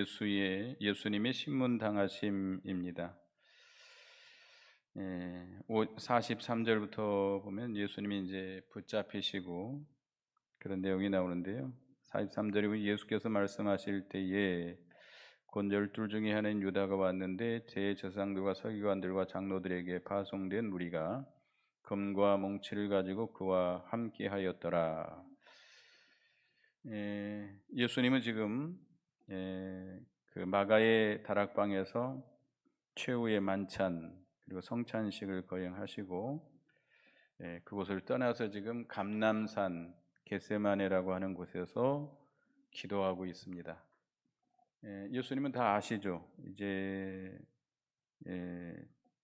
예수님의 신문 당하심입니다. 43절부터 보면 예수님이 이제 붙잡히시고 그런 내용이 나오는데요. 43절이고 예수께서 말씀하실 때에 곧 12 중에 하나인 유다가 왔는데 대제사장들과 서기관들과 장로들에게 파송된 무리가 금과 몽치를 가지고 그와 함께 하였더라. 예수님은 지금 그 마가의 다락방에서 최후의 만찬 그리고 성찬식을 거행하시고 그곳을 떠나서 지금 감람산 겟세마네라고 하는 곳에서 기도하고 있습니다. 예수님은 다 아시죠? 이제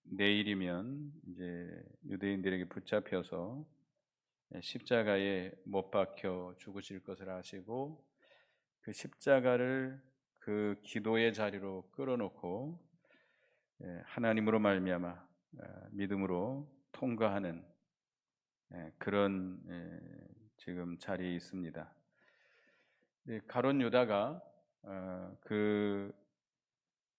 내일이면 이제 유대인들에게 붙잡혀서 십자가에 못 박혀 죽으실 것을 아시고 그 십자가를 그 기도의 자리로 끌어놓고 하나님으로 말미암아 믿음으로 통과하는 그런 지금 자리에 있습니다. 가룟 유다가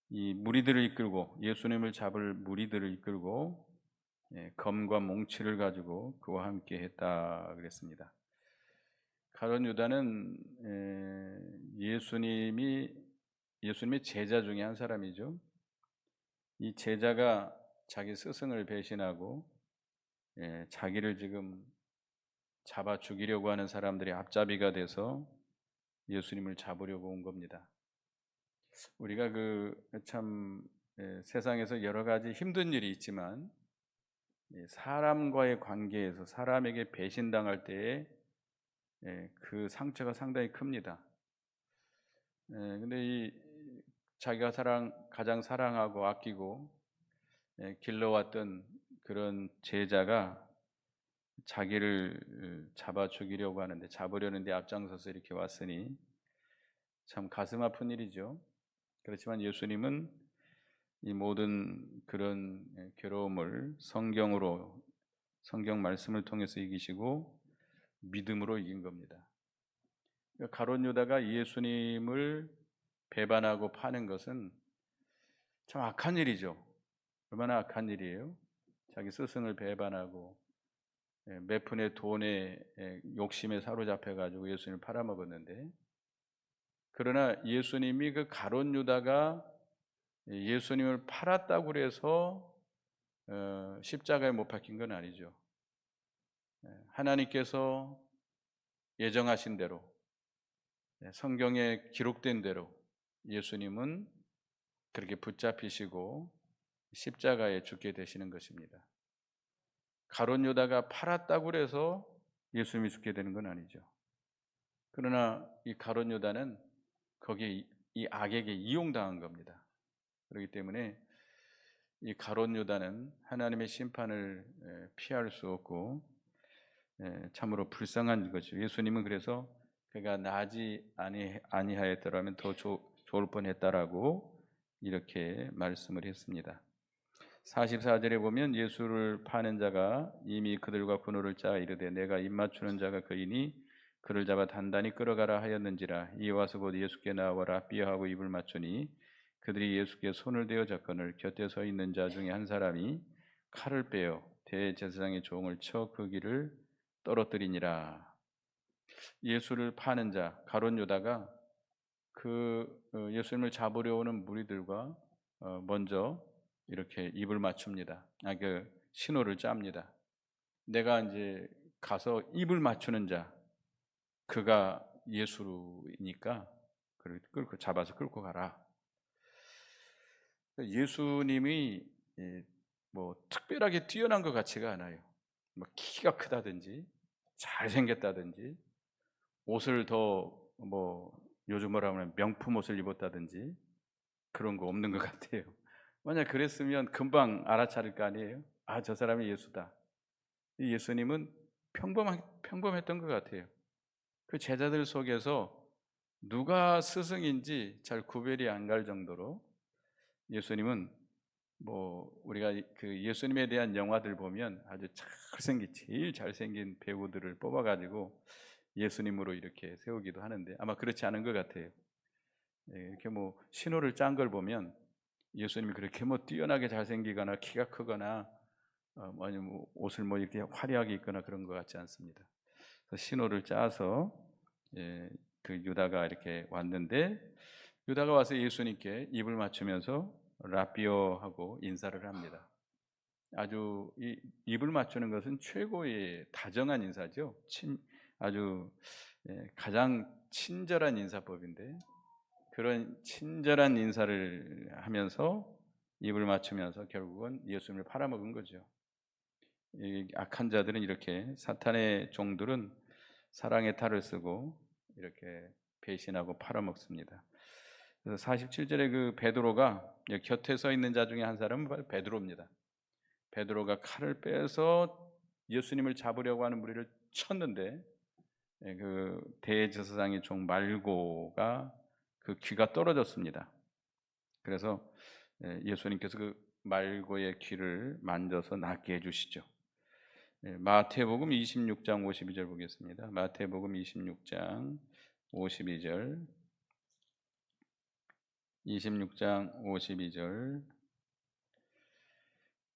이 무리들을 이끌고 예수님을 잡을 무리들을 이끌고 검과 몽치를 가지고 그와 함께 했다 그랬습니다. 가룟 유다는 예수님의 제자 중에 한 사람이죠. 이 제자가 자기 스승을 배신하고 자기를 지금 잡아 죽이려고 하는 사람들의 앞잡이가 돼서 예수님을 잡으려고 온 겁니다. 우리가 참 세상에서 여러 가지 힘든 일이 있지만 사람과의 관계에서 사람에게 배신당할 때에 그 상처가 상당히 큽니다. 근데 이 자기가 가장 사랑하고 아끼고 길러왔던 그런 제자가 자기를 잡아 죽이려고 하는데 잡으려는데 앞장서서 이렇게 왔으니 참 가슴 아픈 일이죠. 그렇지만 예수님은 이 모든 그런 괴로움을 성경 말씀을 통해서 이기시고 믿음으로 이긴 겁니다. 가룟 유다가 예수님을 배반하고 파는 것은 참 악한 일이죠. 얼마나 악한 일이에요. 자기 스승을 배반하고 몇 푼의 돈에 욕심에 사로잡혀 가지고 예수님을 팔아먹었는데, 그러나 예수님이 그 가룟 유다가 예수님을 팔았다고 해서 십자가에 못 박힌 건 아니죠. 하나님께서 예정하신 대로 성경에 기록된 대로 예수님은 그렇게 붙잡히시고 십자가에 죽게 되시는 것입니다. 가룟 유다가 팔았다고 해서 예수님이 죽게 되는 건 아니죠. 그러나 이 가룟 유다는 거기에 이 악에게 이용당한 겁니다. 그렇기 때문에 이 가룟 유다는 하나님의 심판을 피할 수 없고 참으로 불쌍한 거죠. 예수님은 그래서 그가 나지 아니하였더라면 더 좋을 뻔했다라고 이렇게 말씀을 했습니다. 44절에 보면 예수를 파는 자가 이미 그들과 분노를 짜 이르되 내가 입맞추는 자가 그이니 그를 잡아 단단히 끌어가라 하였는지라. 이에 와서 곧 예수께 나와라 삐어하고 입을 맞추니 그들이 예수께 손을 대어 잡거늘 곁에 서 있는 자 중에 한 사람이 칼을 빼어 대제사장의 종을 쳐 그 귀를 떨어뜨리니라. 예수를 파는 자 가룟 유다가 예수님을 잡으려 오는 무리들과 먼저 이렇게 입을 맞춥니다. 신호를 짭니다. 내가 이제 가서 입을 맞추는 자, 그가 예수니까 잡아서 끌고 가라. 예수님이 뭐 특별하게 뛰어난 것 같지가 않아요. 뭐 키가 크다든지 잘생겼다든지 옷을 더 요즘 뭐라 하면 명품 옷을 입었다든지 그런 거 없는 것 같아요. 만약 그랬으면 금방 알아차릴 거 아니에요. 저 사람이 예수다. 이 예수님은 평범했던 것 같아요. 그 제자들 속에서 누가 스승인지 잘 구별이 안 갈 정도로 예수님은 우리가 그 예수님에 대한 영화들 보면 아주 제일 잘생긴 배우들을 뽑아가지고 예수님으로 이렇게 세우기도 하는데 아마 그렇지 않은 것 같아요. 이렇게 뭐 신호를 짠 걸 보면 예수님이 그렇게 뭐 뛰어나게 잘생기거나 키가 크거나 아니면 뭐 옷을 뭐 이렇게 화려하게 입거나 그런 것 같지 않습니다. 그래서 신호를 짜서 예, 그 유다가 이렇게 왔는데 유다가 와서 예수님께 입을 맞추면서 라비오 하고 인사를 합니다. 아주 이 입을 맞추는 것은 최고의 다정한 인사죠. 아주 가장 친절한 인사법인데 그런 친절한 인사를 하면서 입을 맞추면서 결국은 예수님을 팔아먹은 거죠. 이 악한 자들은 이렇게 사탄의 종들은 사랑의 탈을 쓰고 이렇게 배신하고 팔아먹습니다. 그래서 47절에 그 베드로가 곁에 서 있는 자 중에 한 사람은 바로 베드로입니다. 베드로가 칼을 빼서 예수님을 잡으려고 하는 무리를 쳤는데 그 대제사장의 종 말고가 그 귀가 떨어졌습니다. 그래서 예수님께서 그 말고의 귀를 만져서 낫게 해주시죠. 마태복음 26장 52절 보겠습니다. 마태복음 26장 52절, 26장 52절,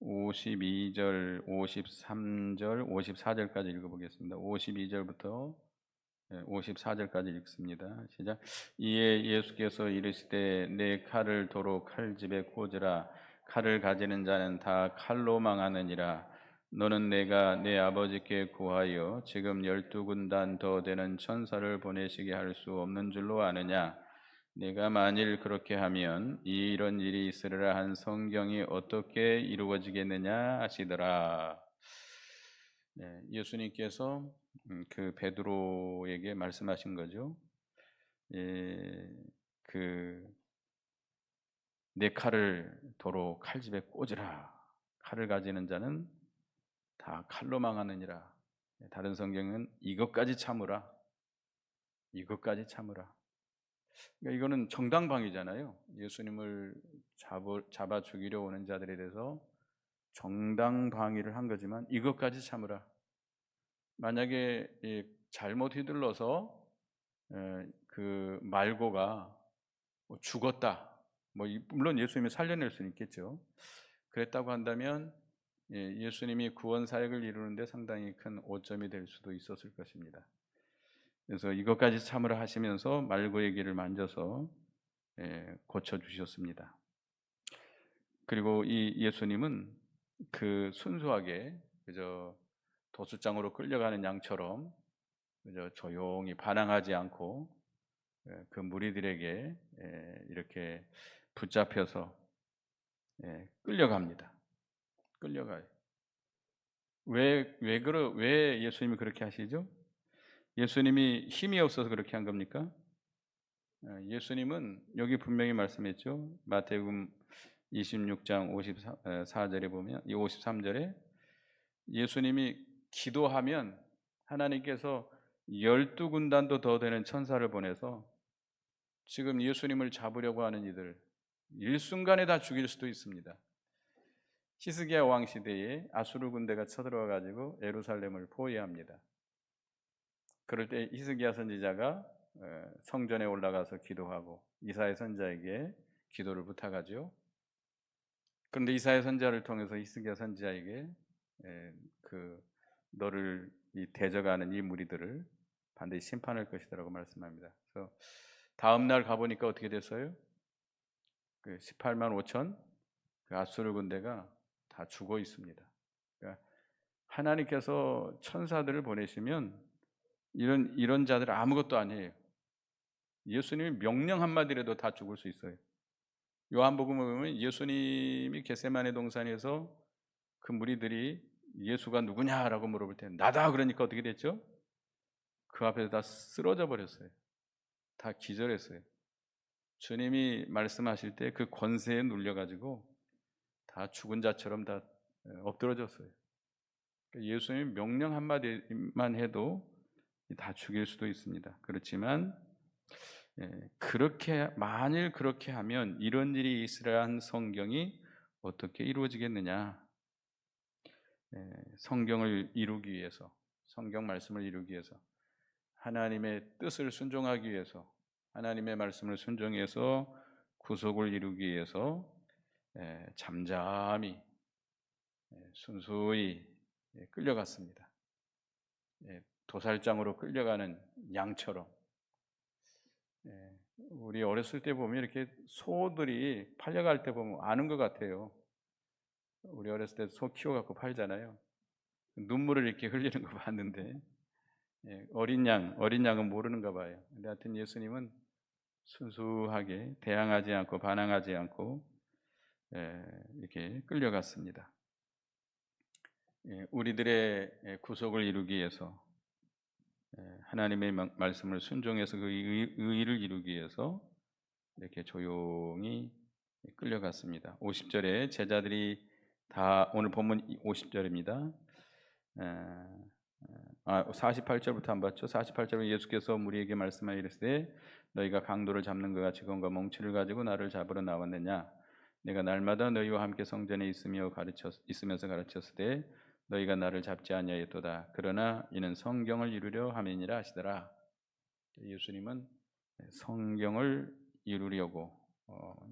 52절, 53절, 54절까지 읽어보겠습니다. 52절부터 54절까지 읽습니다. 시작. 이에 예수께서 이르시되 내 칼을 도로 칼집에 꽂으라. 칼을 가지는 자는 다 칼로 망하느니라. 너는 내가 내 아버지께 구하여 지금 12군단 더 되는 천사를 보내시게 할 수 없는 줄로 아느냐. 내가 만일 그렇게 하면 이런 일이 있으리라 한 성경이 어떻게 이루어지겠느냐 하시더라. 예수님께서 그 베드로에게 말씀하신 거죠. 예, 내 칼을 도로 칼집에 꽂으라. 칼을 가지는 자는 다 칼로 망하느니라. 다른 성경은 이것까지 참으라. 이것까지 참으라. 그러니까 이거는 정당방위잖아요. 예수님을 잡아 죽이려 오는 자들에 대해서 정당방위를 한 거지만 이것까지 참으라. 만약에 잘못 휘둘러서 그 말고가 죽었다. 물론 예수님이 살려낼 수는 있겠죠. 그랬다고 한다면 예수님이 구원 사역을 이루는데 상당히 큰 오점이 될 수도 있었을 것입니다. 그래서 이것까지 참으라 하시면서 말고의 귀를 만져서 고쳐 주셨습니다. 그리고 이 예수님은 그 순수하게 그저 도수장으로 끌려가는 양처럼 그저 조용히 반항하지 않고 그 무리들에게 이렇게 붙잡혀서 끌려갑니다. 끌려가요. 왜 예수님이 그렇게 하시죠? 예수님이 힘이 없어서 그렇게 한 겁니까? 예수님은 여기 분명히 말씀했죠. 마태복음 26장 54절에 보면 이 53절에 예수님이 기도하면 하나님께서 12군단도 더 되는 천사를 보내서 지금 예수님을 잡으려고 하는 이들 일순간에 다 죽일 수도 있습니다. 히스기야 왕 시대에 아수르 군대가 쳐들어와 가지고 예루살렘을 포위합니다. 그럴 때 히스기야 선지자가 성전에 올라가서 기도하고 이사야 선지자에게 기도를 부탁하죠. 그런데 이사야 선지자를 통해서 히스기야 선지자에게 너를 대적하는 이 무리들을 반드시 심판할 것이라고 말씀합니다. 그래서 다음 날 가보니까 어떻게 됐어요? 18만 5천 그 아수르 군대가 다 죽어 있습니다. 그러니까 하나님께서 천사들을 보내시면 이런 자들 아무것도 아니에요. 예수님이 명령 한마디라도 다 죽을 수 있어요. 요한복음을 보면 예수님이 겟세마네 동산에서 그 무리들이 예수가 누구냐라고 물어볼 때 나다 그러니까 어떻게 됐죠? 그 앞에서 다 쓰러져 버렸어요. 다 기절했어요. 주님이 말씀하실 때 그 권세에 눌려가지고 다 죽은 자처럼 다 엎드러졌어요. 예수님 명령 한마디만 해도 다 죽일 수도 있습니다. 그렇지만 만일 그렇게 하면 이런 일이 있으라 한 성경이 어떻게 이루어지겠느냐? 성경을 이루기 위해서, 성경 말씀을 이루기 위해서, 하나님의 뜻을 순종하기 위해서 하나님의 말씀을 순종해서 구속을 이루기 위해서 잠잠히 순수히 끌려갔습니다. 도살장으로 끌려가는 양처럼. 우리 어렸을 때 보면 이렇게 소들이 팔려갈 때 보면 아는 것 같아요. 우리 어렸을 때 소 키워갖고 팔잖아요. 눈물을 이렇게 흘리는 거 봤는데 어린 양은 모르는가 봐요. 근데 하여튼 예수님은 순수하게 대항하지 않고 반항하지 않고 이렇게 끌려갔습니다. 우리들의 구속을 이루기 위해서 하나님의 말씀을 순종해서 그 의를 이루기 위해서 이렇게 조용히 끌려갔습니다. 50절에 제자들이 다, 오늘 본문 50절입니다. 48절부터 안 봤죠? 48절에 예수께서 무리에게 말씀하여 이르시되 너희가 강도를 잡는 것 같이 검과 몽치를 가지고 나를 잡으러 나왔느냐? 내가 날마다 너희와 함께 성전에 있으면서 가르쳤으되 너희가 나를 잡지 아니하였도다. 그러나 이는 성경을 이루려 함이니라 하시더라. 예수님은 성경을 이루려고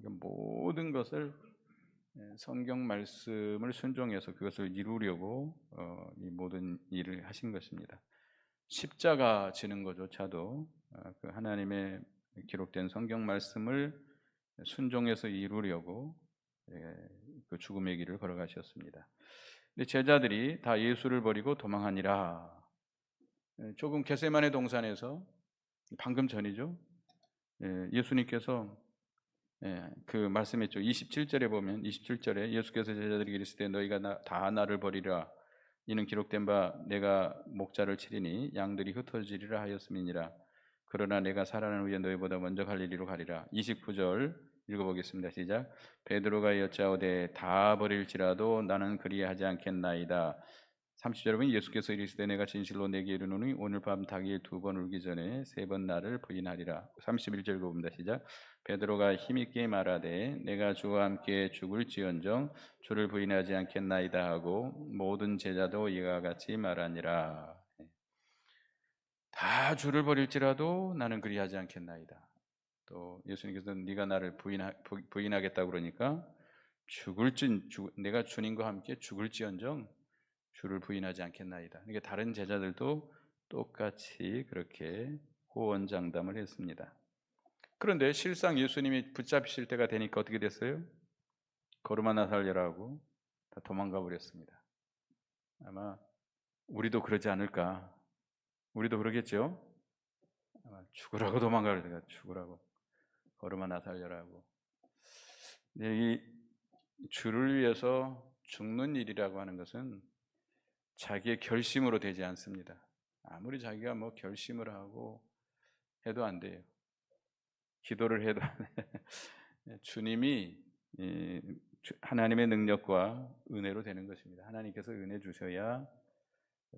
모든 것을 성경 말씀을 순종해서 그것을 이루려고 이 모든 일을 하신 것입니다. 십자가 지는 것조차도 그 하나님의 기록된 성경 말씀을 순종해서 이루려고 그 죽음의 길을 걸어가셨습니다. 근데 제자들이 다 예수를 버리고 도망하니라. 조금 겟세마네 동산에서 방금 전이죠. 예수님께서 그 말씀했죠. 27절에 보면 27절에 예수께서 제자들에게 이르시되 너희가 다 나를 버리라. 이는 기록된 바 내가 목자를 치리니 양들이 흩어지리라 하였음이니라. 그러나 내가 살아난 후에 너희보다 먼저 갈릴리로 가리라. 29절 읽어보겠습니다. 시작. 베드로가 여짜오되 다 버릴지라도 나는 그리하지 않겠나이다. 30절에 보면 예수께서 이르시되 내가 진실로 내게 이르노니 오늘 밤 닭이 2번 울기 전에 3번 나를 부인하리라. 31절 읽어봅니다. 시작. 베드로가 힘있게 말하되 내가 주와 함께 죽을지언정 주를 부인하지 않겠나이다 하고 모든 제자도 이와 같이 말하니라. 다 주를 버릴지라도 나는 그리하지 않겠나이다. 또 예수님께서 네가 나를 부인하겠다고 그러니까 내가 주님과 함께 죽을지언정 주를 부인하지 않겠나이다. 이게 다른 제자들도 똑같이 그렇게 호언장담을 했습니다. 그런데 실상 예수님이 붙잡히실 때가 되니까 어떻게 됐어요? 걸음하나 살려라고 다 도망가 버렸습니다. 아마 우리도 그러지 않을까? 우리도 그러겠죠? 아마 죽으라고 도망가려 내가 죽으라고 걸음하나 살려라고. 이 주를 위해서 죽는 일이라고 하는 것은 자기의 결심으로 되지 않습니다. 아무리 자기가 뭐 결심을 하고 해도 안 돼요. 기도를 해도 안 돼요. 주님이 하나님의 능력과 은혜로 되는 것입니다. 하나님께서 은혜 주셔야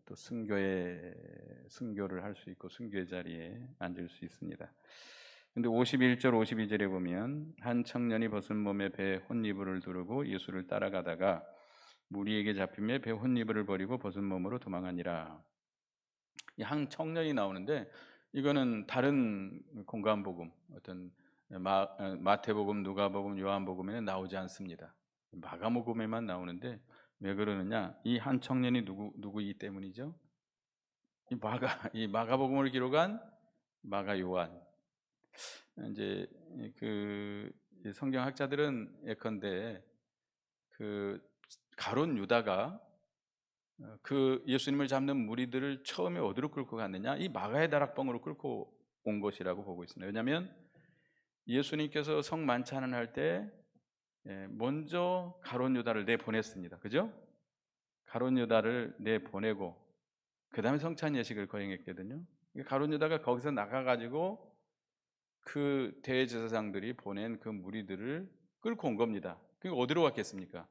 또 순교를 할 수 있고 순교의 자리에 앉을 수 있습니다. 근데 51절 52절에 보면 한 청년이 벗은 몸에 배 혼이불을 두르고 예수를 따라가다가 무리에게 잡히며 배 혼이불을 버리고 벗은 몸으로 도망하니라. 이 한 청년이 나오는데 이거는 다른 공간복음 어떤 마태복음, 누가복음, 요한복음에는 나오지 않습니다. 마가복음에만 나오는데 왜 그러느냐? 이 한 청년이 누구이기 때문이죠? 이 마가복음을 기록한 마가 요한. 이제 그 성경학자들은 예컨대 그 가룟 유다가 그 예수님을 잡는 무리들을 처음에 어디로 끌고 갔느냐? 이 마가의 다락방으로 끌고 온 것이라고 보고 있습니다. 왜냐하면 예수님께서 성만찬을 할 때 먼저 가룟 유다를 내보냈습니다. 그죠? 가룟 유다를 내보내고 그 다음에 성찬 예식을 거행했거든요. 가룟 유다가 거기서 나가가지고 그 대제사장들이 보낸 그 무리들을 끌고 온 겁니다. 그게 어디로 갔겠습니까?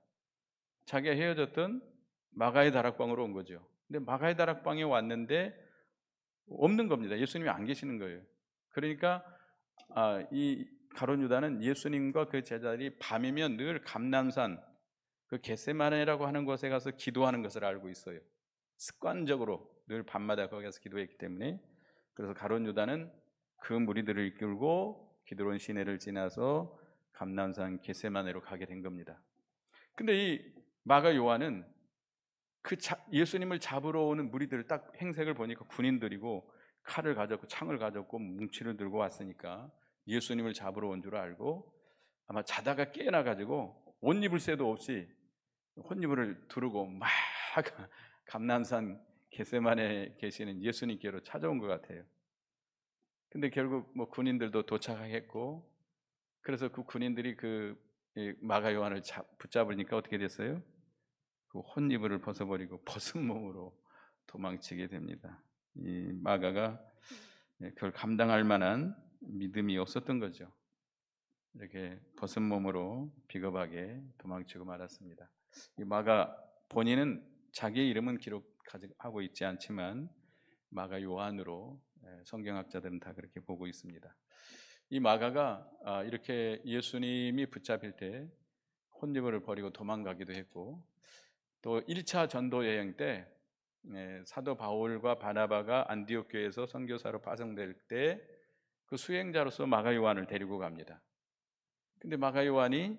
자기가 헤어졌던 마가의 다락방으로 온 거죠. 근데 마가의 다락방에 왔는데 없는 겁니다. 예수님이 안 계시는 거예요. 그러니까 이 가룟 유다는 예수님과 그 제자들이 밤이면 늘 감람산 그 겟세마네라고 하는 곳에 가서 기도하는 것을 알고 있어요. 습관적으로 늘 밤마다 거기 가서 기도했기 때문에. 그래서 가룟 유다는 그 무리들을 이끌고 기드론 시내를 지나서 감람산 겟세마네로 가게 된 겁니다. 근데 이 마가 요한은 예수님을 잡으러 오는 무리들을 딱 행색을 보니까 군인들이고 칼을 가졌고 창을 가졌고 뭉치를 들고 왔으니까 예수님을 잡으러 온 줄 알고 아마 자다가 깨어나 가지고 옷 입을 새도 없이 혼이불을 두르고 막 감람산 겟세마네에 계시는 예수님께로 찾아온 것 같아요. 근데 결국 뭐 군인들도 도착했고, 그래서 그 군인들이 마가 요한을 붙잡으니까 어떻게 됐어요? 그 혼이불을 벗어버리고 벗은 몸으로 도망치게 됩니다. 이 마가가 그걸 감당할 만한 믿음이 없었던 거죠. 이렇게 벗은 몸으로 비겁하게 도망치고 말았습니다. 이 마가 본인은 자기의 이름은 기록하고 있지 않지만 마가 요한으로 성경학자들은 다 그렇게 보고 있습니다. 이 마가가 이렇게 예수님이 붙잡힐 때 혼입을 버리고 도망가기도 했고, 또 1차 전도 여행 때 사도 바울과 바나바가 안디옥 교회에서 선교사로 파송될 때 그 수행자로서 마가 요한을 데리고 갑니다. 근데 마가 요한이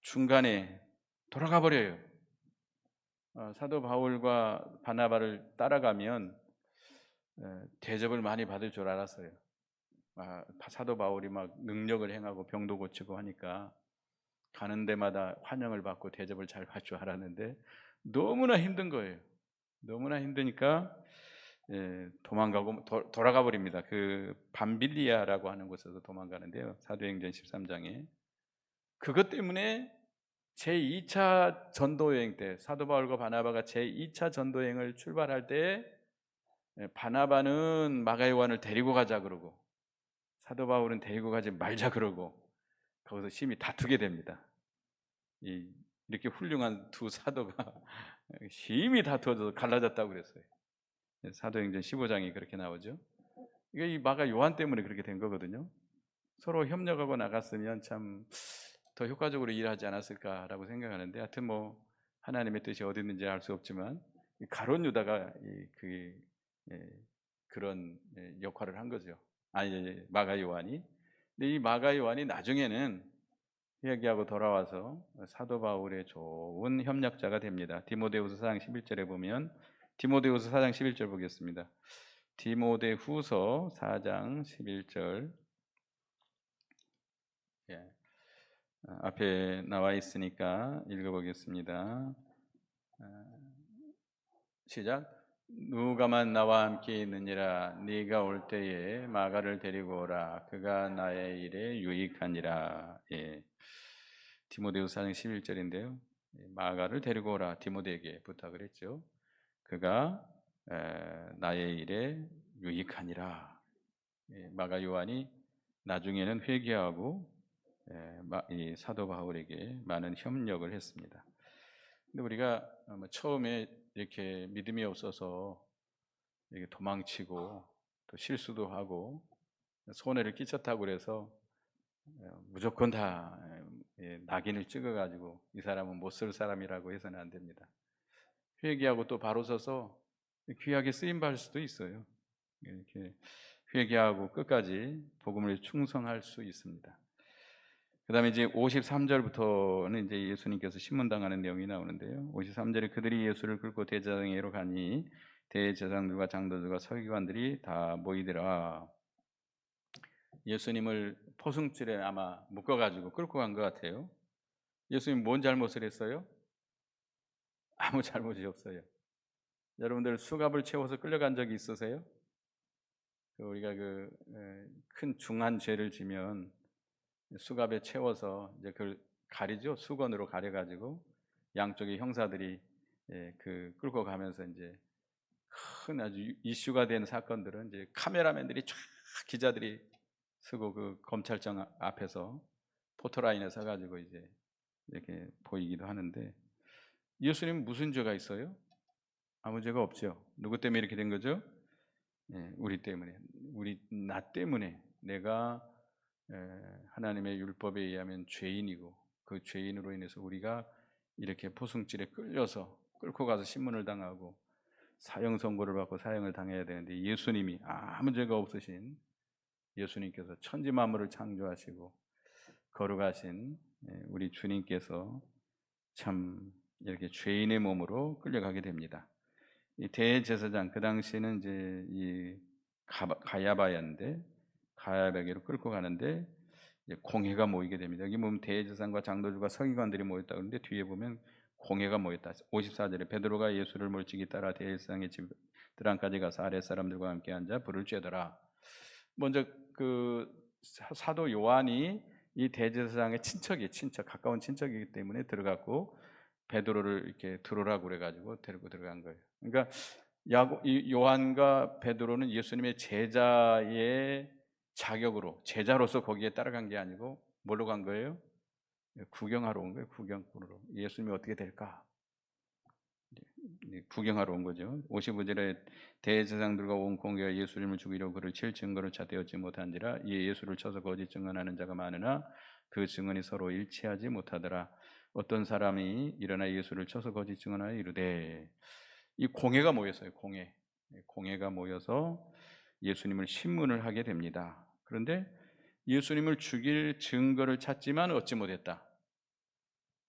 중간에 돌아가 버려요. 사도 바울과 바나바를 따라가면 대접을 많이 받을 줄 알았어요. 사도 바울이 막 능력을 행하고 병도 고치고 하니까 가는 데마다 환영을 받고 대접을 잘 받을 줄 알았는데 너무나 힘든 거예요. 너무나 힘드니까 도망가고 돌아가 버립니다. 그 밤빌리아라고 하는 곳에서 도망가는데요. 사도행전 13장에 그것 때문에 제2차 전도여행 때 사도 바울과 바나바가 제2차 전도여행을 출발할 때 바나바는 마가 요한을 데리고 가자 그러고 사도 바울은 데리고 가지 말자 그러고 거기서 심히 다투게 됩니다. 이렇게 훌륭한 두 사도가 심히 다투어서 갈라졌다고 그랬어요. 사도행전 15장이 그렇게 나오죠. 이게 이 마가 요한 때문에 그렇게 된 거거든요. 서로 협력하고 나갔으면 참 더 효과적으로 일하지 않았을까라고 생각하는데, 하여튼 뭐 하나님의 뜻이 어디 있는지 알 수 없지만 가룟 유다가 그런 역할을 한 거죠. 아니, 마가 요한이. 근데 이 마가 요한이 나중에는 회개하고 돌아와서 사도 바울의 좋은 협력자가 됩니다. 디모데후서 4장 11절에 보면, 디모데후서 4장 11절 보겠습니다. 디모데후서 4장 11절. 앞에 나와 있으니까 읽어보겠습니다. 시작. 누가만 나와 함께 있느니라. 네가 올 때에 마가를 데리고 오라. 그가 나의 일에 유익하니라. 디모데후서 4장 11절인데요. 마가를 데리고 오라. 디모데에게 부탁을 했죠. 그가 나의 일에 유익하니라. 마가 요한이 나중에는 회개하고 이 사도 바울에게 많은 협력을 했습니다. 근데 우리가 처음에 이렇게 믿음이 없어서 이렇게 도망치고 또 실수도 하고 손해를 끼쳤다고 그래서 무조건 다 낙인을 찍어가지고 이 사람은 못 쓸 사람이라고 해서는 안 됩니다. 회개하고 또 바로 서서 귀하게 쓰임 받을 수도 있어요. 이렇게 회개하고 끝까지 복음을 충성할 수 있습니다. 그 다음에 이제 53절부터는 이제 예수님께서 신문당하는 내용이 나오는데요. 53절에 그들이 예수를 끌고 대제사장에게로 가니 대제사장들과 장로들과 서기관들이 다 모이더라. 예수님을 포승줄에 아마 묶어가지고 끌고 간 것 같아요. 예수님 뭔 잘못을 했어요? 아무 잘못이 없어요. 여러분들 수갑을 채워서 끌려간 적이 있으세요? 우리가 큰 중한 죄를 지면 수갑에 채워서 이제 그걸 가리죠. 수건으로 가려가지고 양쪽의 형사들이 끌고 가면서 이제 큰 아주 이슈가 된 사건들은 이제 카메라맨들이 쫙 기자들이 쓰고 그 검찰청 앞에서 포토라인에 서가지고 이제 이렇게 보이기도 하는데, 예수님은 무슨 죄가 있어요? 아무 죄가 없죠. 누구 때문에 이렇게 된 거죠? 우리 때문에, 나 때문에 내가 하나님의 율법에 의하면 죄인이고 그 죄인으로 인해서 우리가 이렇게 포승줄에 끌고 가서 신문을 당하고 사형 선고를 받고 사형을 당해야 되는데, 예수님이 아무 죄가 없으신 예수님께서 천지 만물을 창조하시고 거룩하신 우리 주님께서 참 이렇게 죄인의 몸으로 끌려가게 됩니다. 이 대제사장, 그 당시에는 이제 이 가야바였는데, 가야바에게로 끌고 가는데 이제 공회가 모이게 됩니다. 여기 보면 대제사장과 장로들과 서기관들이 모였다 그러는데, 뒤에 보면 공회가 모였다. 54절에 베드로가 예수를 몰치기 따라 대제사장의 집 드랑까지 가서 아랫 사람들과 함께 앉아 불을 쬐더라. 먼저 그 사도 요한이 이 대제사장의 친척, 가까운 친척이기 때문에 들어갔고, 베드로를 이렇게 들어오라고 그래가지고 데리고 들어간 거예요. 그러니까 이 요한과 베드로는 예수님의 제자의 자격으로, 제자로서 거기에 따라간 게 아니고 뭘로 간 거예요? 구경하러 온 거예요. 구경꾼으로. 예수님이 어떻게 될까? 구경하러 온 거죠. 55절에 대제사장들과 온 공회가 예수님을 죽이려고 그를 칠 증거를 찾되었지 못한지라. 이에 예수를 쳐서 거짓 증언하는 자가 많으나 그 증언이 서로 일치하지 못하더라. 어떤 사람이 일어나 예수를 쳐서 거짓 증언하여 이르되, 이 공회가 모였어요. 공회가 모여서 예수님을 신문을 하게 됩니다. 그런데 예수님을 죽일 증거를 찾지만 얻지 못했다.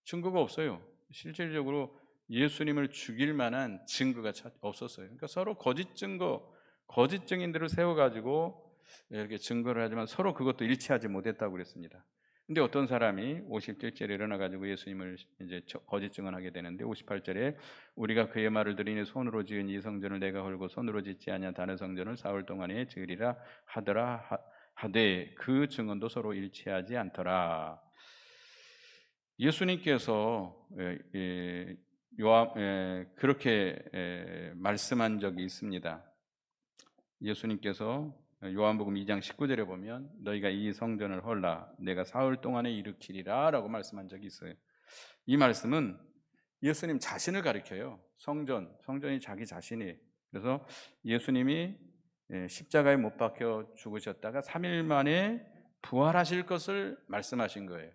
증거가 없어요. 실질적으로 예수님을 죽일 만한 증거가 없었어요. 그러니까 서로 거짓 증인들을 세워가지고 이렇게 증거를 하지만 서로 그것도 일치하지 못했다고 그랬습니다. 근데 어떤 사람이 57절에 일어나가지고 예수님을 이제 거짓 증언하게 되는데, 58절에 우리가 그의 말을 들으니 손으로 지은 이 성전을 내가 헐고 손으로 짓지 아니한 다른 성전을 사흘 동안에 지으리라 하더라 하되 그 증언도 서로 일치하지 않더라. 예수님께서 그렇게 말씀한 적이 있습니다. 예수님께서 요한복음 2장 19절에 보면 너희가 이 성전을 헐라 내가 사흘 동안에 일으키리라 라고 말씀한 적이 있어요. 이 말씀은 예수님 자신을 가리켜요. 성전이 자기 자신이에요. 그래서 예수님이 십자가에 못 박혀 죽으셨다가 3일 만에 부활하실 것을 말씀하신 거예요.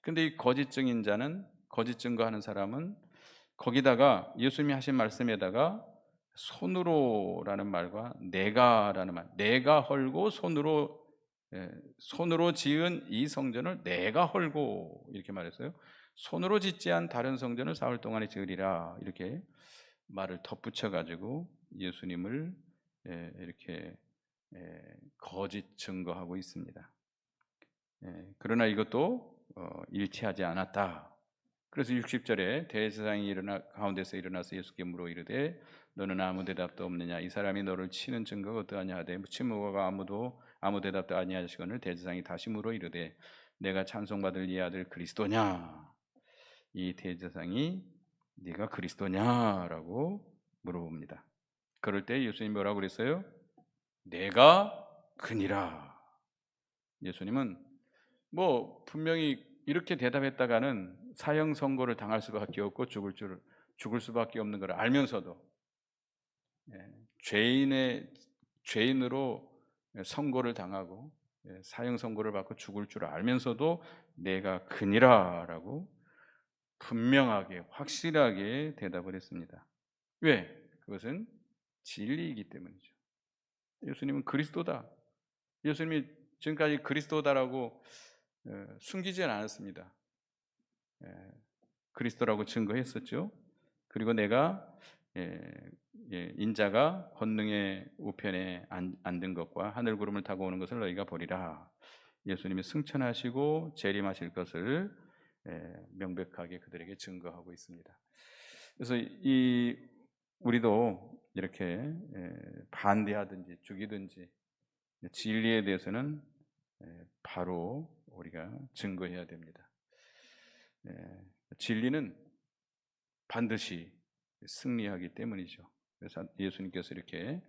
근데 이 거짓 증인자는, 거짓 증거하는 사람은 거기다가 예수님이 하신 말씀에다가 손으로라는 말과 내가라는 말, 내가 헐고 손으로 지은 이 성전을 내가 헐고 이렇게 말했어요. 손으로 짓지 않은 다른 성전을 사흘 동안에 지으리라 이렇게 말을 덧붙여 가지고 예수님을 이렇게 거짓 증거하고 있습니다. 그러나 이것도 일치하지 않았다. 그래서 60절에 대제사장이 가운데서 일어나서 예수께 물어 이르되 너는 아무 대답도 없느냐? 이 사람이 너를 치는 증거가 어떠하냐 하되 침묵하고 아무 대답도 아니하시거늘 대제사장이 다시 물어 이르되 내가 찬송받을 이 아들 그리스도냐? 이 대제사장이 네가 그리스도냐라고 물어봅니다. 그럴 때 예수님이 뭐라고 그랬어요? 내가 그니라. 예수님은 분명히 이렇게 대답했다가는 사형 선고를 당할 수밖에 없고 죽을 수밖에 없는 걸 알면서도 죄인으로 선고를 당하고 사형 선고를 받고 죽을 줄 알면서도 내가 그니라라고 분명하게 확실하게 대답을 했습니다. 왜? 그것은 진리이기 때문이죠. 예수님은 그리스도다. 예수님이 지금까지 그리스도다라고 숨기지 않았습니다. 그리스도라고 증거했었죠. 그리고 내가 인자가 권능의 우편에 앉은 것과 하늘 구름을 타고 오는 것을 너희가 보리라. 예수님이 승천하시고 재림하실 것을 명백하게 그들에게 증거하고 있습니다. 그래서 우리도 이렇게 반대하든지 죽이든지 진리에 대해서는 바로 우리가 증거해야 됩니다. 진리는 반드시 승리하기 때문이죠. 그래서 예수님께서 이렇게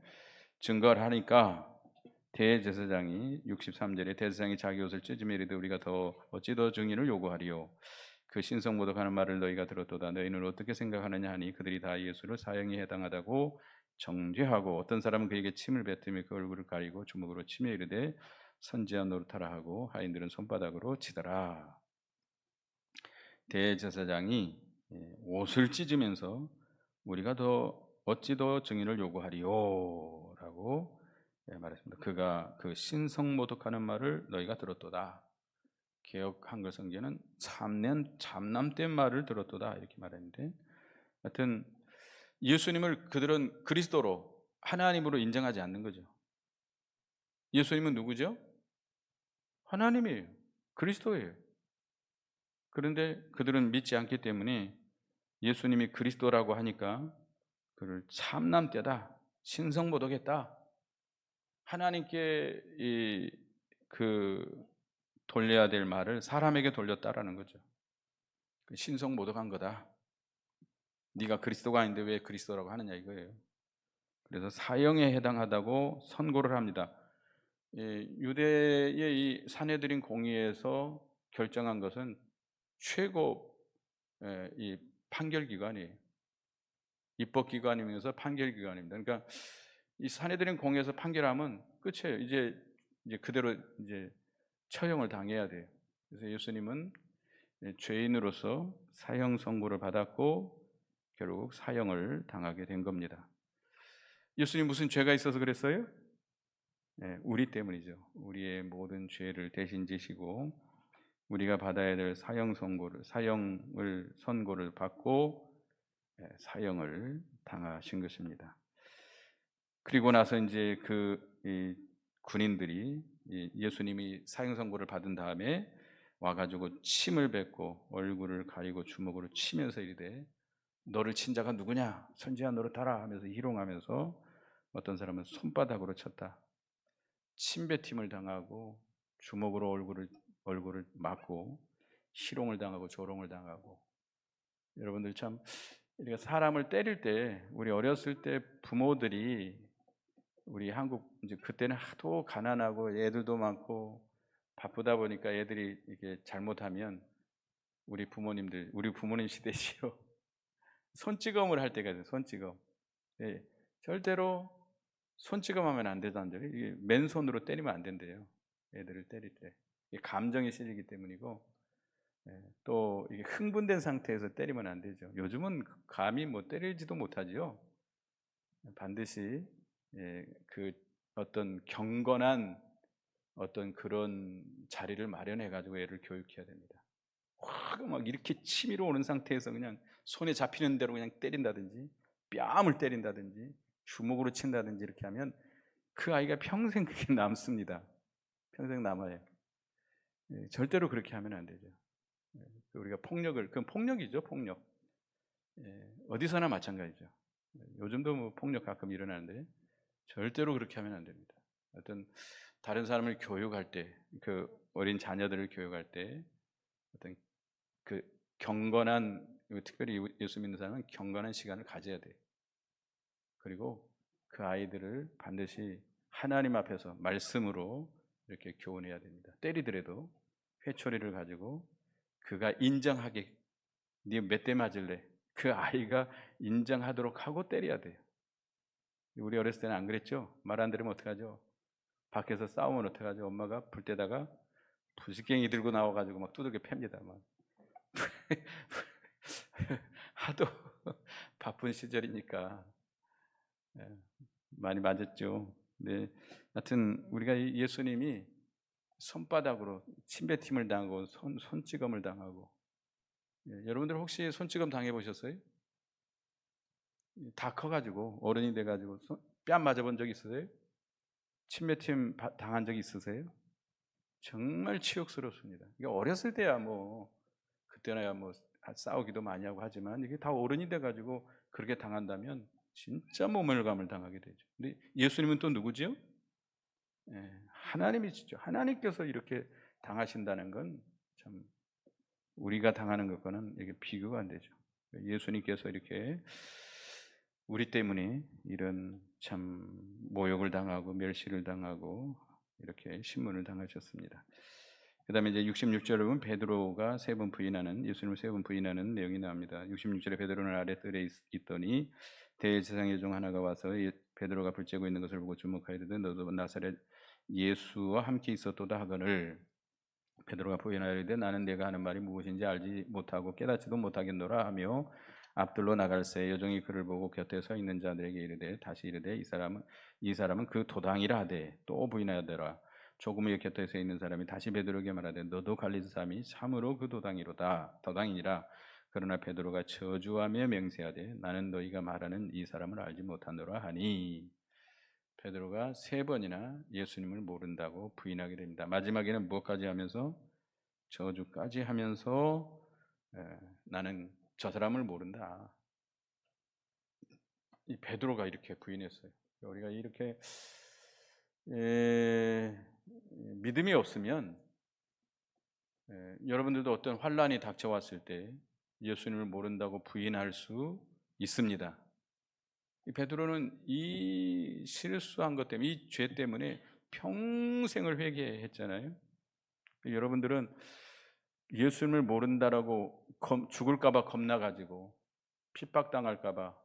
증거를 하니까 대제사장이 63절에 대제사장이 자기 옷을 찢으며 이르되 우리가 어찌 더 증인을 요구하리요? 그 신성모독하는 말을 너희가 들었도다. 너희는 어떻게 생각하느냐 하니 그들이 다 예수를 사형에 해당하다고 정죄하고 어떤 사람은 그에게 침을 뱉으며 그 얼굴을 가리고 주먹으로 치며 이르되 선지자 노릇하라 하고 하인들은 손바닥으로 치더라. 대제사장이 옷을 찢으면서 우리가 어찌 더 증인을 요구하리요? 라고 말했습니다. 그가 그 신성모독하는 말을 너희가 들었도다. 개역 한글 성경은 참남된 말을 들었도다 이렇게 말했는데, 하여튼 예수님을 그들은 그리스도로 하나님으로 인정하지 않는 거죠. 예수님은 누구죠? 하나님이에요. 그리스도예요. 그런데 그들은 믿지 않기 때문에 예수님이 그리스도라고 하니까 그를 참남되다, 신성모독했다, 하나님께 돌려야 될 말을 사람에게 돌렸다라는 거죠. 신성모독한 거다. 네가 그리스도가 아닌데 왜 그리스도라고 하느냐 이거예요. 그래서 사형에 해당하다고 선고를 합니다. 유대의 이 산헤드린 공의에서 결정한 것은 최고 이 판결기관이에요. 입법기관이면서 판결기관입니다. 그러니까 이 산헤드린 공의에서 판결하면 끝이에요. 이제 그대로 이제 처형을 당해야 돼요. 그래서 예수님은 죄인으로서 사형 선고를 받았고 결국 사형을 당하게 된 겁니다. 예수님 무슨 죄가 있어서 그랬어요? 우리 때문이죠. 우리의 모든 죄를 대신 지시고 우리가 받아야 될 사형을 선고를 받고 사형을 당하신 것입니다. 그리고 나서 이제 이 군인들이 예수님이 사형 선고를 받은 다음에 와가지고 침을 뱉고 얼굴을 가리고 주먹으로 치면서 이르되 너를 친 자가 누구냐? 선지자 노릇하라 하면서 희롱하면서 어떤 사람은 손바닥으로 쳤다. 침뱉임을 당하고 주먹으로 얼굴을 맞고 희롱을 당하고 조롱을 당하고. 여러분들 참 우리가 사람을 때릴 때 우리 어렸을 때 부모들이 우리 한국 이제 그때는 하도 가난하고 애들도 많고 바쁘다 보니까 애들이 이게 잘못하면 우리 부모님 시대시요. 손찌검을 할 때가 있어요. 손찌검. 절대로 손찌검하면 안 되다는 데 이게 맨손으로 때리면 안 된대요. 애들을 때릴 때. 감정이 실리기 때문이고, 또 이게 흥분된 상태에서 때리면 안 되죠. 요즘은 감히 뭐 때리지도 못하지요. 반드시 그 어떤 경건한 어떤 그런 자리를 마련해 가지고 애를 교육해야 됩니다. 확 막 이렇게 치밀어 오는 상태에서 그냥 손에 잡히는 대로 그냥 때린다든지 뺨을 때린다든지 주먹으로 친다든지 이렇게 하면 그 아이가 평생 그게 남습니다. 평생 남아요. 절대로 그렇게 하면 안 되죠. 우리가 그건 폭력이죠, 폭력. 어디서나 마찬가지죠. 요즘도 뭐 폭력 가끔 일어나는데 절대로 그렇게 하면 안 됩니다. 어떤 다른 사람을 교육할 때, 그 어린 자녀들을 교육할 때 어떤 그 경건한, 특별히 예수 믿는 사람은 경건한 시간을 가져야 돼요. 그리고 그 아이들을 반드시 하나님 앞에서 말씀으로 이렇게 교훈해야 됩니다. 때리더라도 회초리를 가지고 그가 인정하게, 네 몇 대 맞을래? 그 아이가 인정하도록 하고 때려야 돼요. 우리 어렸을 때는 안 그랬죠? 말 안 들으면 어떡하죠? 밖에서 싸우면 어떡하죠? 엄마가 불 때다가 부싯갱이 들고 나와가지고 막 두들겨 팹니다. 막. 하도 바쁜 시절이니까 많이 맞았죠. 네, 하여튼 우리가 예수님이 손바닥으로 침뱉임을 당하고 손찌검을 당하고, 여러분들 혹시 손찌검 당해보셨어요? 다 커가지고 어른이 돼가지고 뺨 맞아본 적 있으세요? 침뱉임 당한 적 있으세요? 정말 치욕스럽습니다. 이게 어렸을 때야 뭐 그때나야 뭐 싸우기도 많이 하고 하지만 이게 다 어른이 돼가지고 그렇게 당한다면 진짜 모멸감을 당하게 되죠. 근데 예수님은 또 누구지요? 하나님이시죠. 하나님께서 이렇게 당하신다는 건 참 우리가 당하는 것과는 이게 비교가 안 되죠. 예수님께서 이렇게 우리 때문에 이런 참 모욕을 당하고 멸시를 당하고 이렇게 신문을 당하셨습니다. 그 다음에 이제 66절에 보면 베드로가 세 번 부인하는, 예수님을 세 번 부인하는 내용이 나옵니다. 66절에 베드로는 아랫뜰에 있더니 대제사장의 중 하나가 와서 베드로가 불 쬐고 있는 것을 보고 주목하여되 너도 나사렛 예수와 함께 있었도다 하거늘, 베드로가 부인하여 이르되 나는 내가 하는 말이 무엇인지 알지 못하고 깨닫지도 못하겠노라 하며 앞들로 나갈새 여종이 그를 보고 곁에 서 있는 자들에게 이르되 다시 이르되 이 사람은 그 도당이라 하되 또 부인하더라. 조금 후에 곁에 서 있는 사람이 다시 베드로에게 말하되 너도 갈릴리 사람이 참으로 그 도당이니라. 그러나 베드로가 저주하며 맹세하되 나는 너희가 말하는 이 사람을 알지 못하노라 하니 베드로가 3번이나 예수님을 모른다고 부인하게 됩니다. 마지막에는 무엇까지 하면서 저주까지 하면서 나는 저 사람을 모른다. 이 베드로가 이렇게 부인했어요. 우리가 이렇게 믿음이 없으면 여러분들도 어떤 환란이 닥쳐왔을 때 예수님을 모른다고 부인할 수 있습니다. 이 베드로는 이 실수한 것 때문에, 이 죄 때문에 평생을 회개했잖아요. 여러분들은 예수님을 모른다라고 죽을까봐 겁나가지고 핍박당할까봐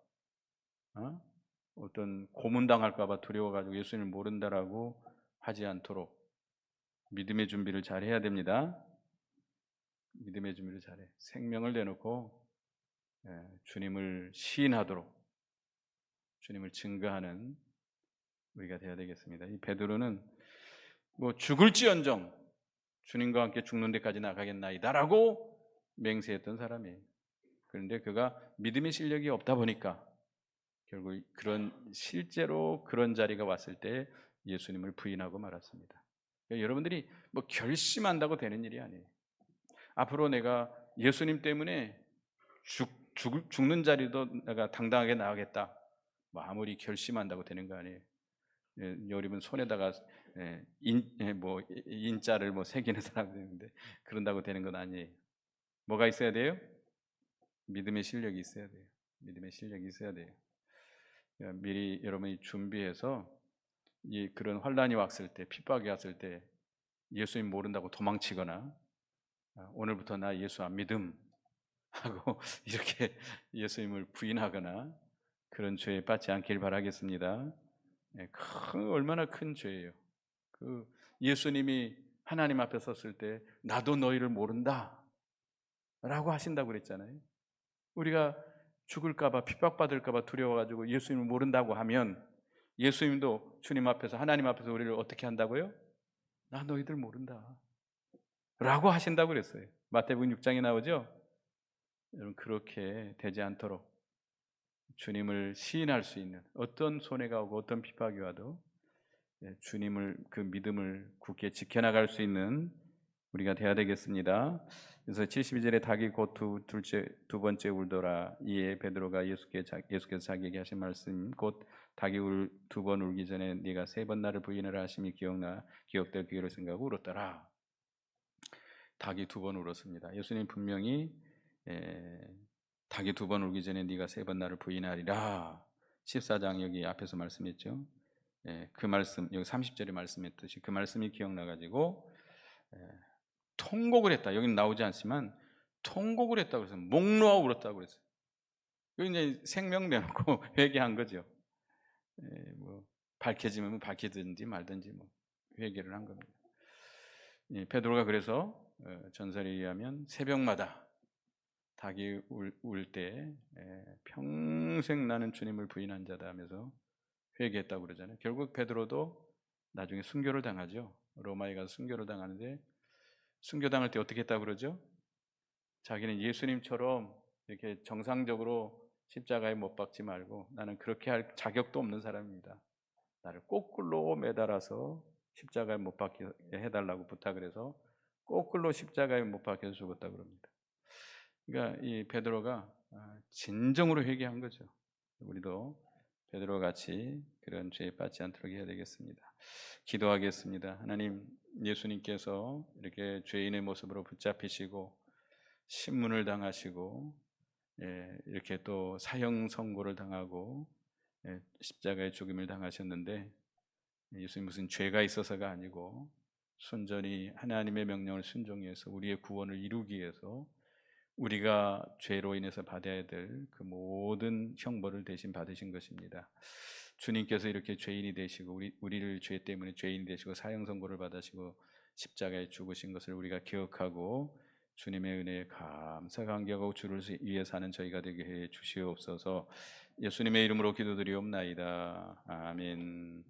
어떤 고문당할까봐 두려워가지고 예수님을 모른다라고 하지 않도록 믿음의 준비를 잘 해야 됩니다. 믿음의 준비를 잘해. 생명을 내놓고 주님을 시인하도록 주님을 증거하는 우리가 되어야 되겠습니다. 이 베드로는 뭐 죽을지언정 주님과 함께 죽는 데까지 나가겠나이다라고 맹세했던 사람이에요. 그런데 그가 믿음의 실력이 없다 보니까 결국 실제로 그런 자리가 왔을 때 예수님을 부인하고 말았습니다. 그러니까 여러분들이 뭐 결심한다고 되는 일이 아니에요. 앞으로 내가 예수님 때문에 죽는 자리도 내가 당당하게 나가겠다. 뭐 아무리 결심한다고 되는 거 아니에요. 여러분 손에다가 인자를 새기는 사람도 있는데 그런다고 되는 건 아니에요. 뭐가 있어야 돼요? 믿음의 실력이 있어야 돼요. 믿음의 실력이 있어야 돼요. 미리 여러분이 준비해서 그런 환란이 왔을 때, 핍박이 왔을 때 예수님 모른다고 도망치거나 오늘부터 나 예수 안 믿음 하고 이렇게 예수님을 부인하거나 그런 죄에 빠지지 않길 바라겠습니다. 얼마나 큰 죄예요. 예수님이 하나님 앞에 섰을 때 나도 너희를 모른다 라고 하신다고 그랬잖아요. 우리가 죽을까봐 핍박받을까봐 두려워가지고 예수님을 모른다고 하면 예수님도 주님 앞에서 하나님 앞에서 우리를 어떻게 한다고요? 나 너희들 모른다 라고 하신다고 그랬어요. 마태복음 6장에 나오죠. 여러분 그렇게 되지 않도록 주님을 시인할 수 있는 어떤 손해가 오고 어떤 핍박이 와도 주님을 그 믿음을 굳게 지켜나갈 수 있는 우리가 돼야 되겠습니다. 그래서 72절에 닭이 곧 두 번째 울더라. 이에 베드로가 예수께서 자기에게 하신 말씀 곧 닭이 두 번 울기 전에 네가 3번 나를 부인하라 하심이 기억될 기회를 생각하고 울었더라. 닭이 2번 울었습니다. 예수님 분명히 닭이 2번 울기 전에 네가 3번 나를 부인하리라. 14장 여기 앞에서 말씀했죠. 그 말씀 여기 30절에 말씀했듯이 그 말씀이 기억나가지고 통곡을 했다. 여기는 나오지 않지만 통곡을 했다고 해서 목 놓아 울었다고 그랬어요. 여기 이제 생명 내놓고 회개한 거죠. 밝혀지면 밝히든지 말든지 회개를 한 겁니다. 베드로가 그래서 전설에 의하면 새벽마다 닭이 울 때 평생 나는 주님을 부인한 자다 하면서 회개했다고 그러잖아요. 결국 베드로도 나중에 순교를 당하죠. 로마에 가서 순교를 당하는데 순교당할 때 어떻게 했다고 그러죠? 자기는 예수님처럼 이렇게 정상적으로 십자가에 못 박지 말고 나는 그렇게 할 자격도 없는 사람입니다. 나를 거꾸로 매달아서 십자가에 못 박게 해달라고 부탁을 해서 거꾸로 십자가에 못 박혀서 죽었다고 그럽니다. 그러니까 이 베드로가 진정으로 회개한 거죠. 우리도 베드로 같이 그런 죄에 빠지지 않도록 해야 되겠습니다. 기도하겠습니다. 하나님, 예수님께서 이렇게 죄인의 모습으로 붙잡히시고 신문을 당하시고 이렇게 또 사형 선고를 당하고 십자가의 죽음을 당하셨는데 예수님 무슨 죄가 있어서가 아니고 순전히 하나님의 명령을 순종해서 우리의 구원을 이루기 위해서 우리가 죄로 인해서 받아야 될 그 모든 형벌을 대신 받으신 것입니다. 주님께서 이렇게 죄인이 되시고 우리를 죄 때문에 죄인이 되시고 사형 선고를 받으시고 십자가에 죽으신 것을 우리가 기억하고 주님의 은혜에 감사 감격하고 주를 위해 사는 저희가 되게 해 주시옵소서. 예수님의 이름으로 기도드리옵나이다. 아멘.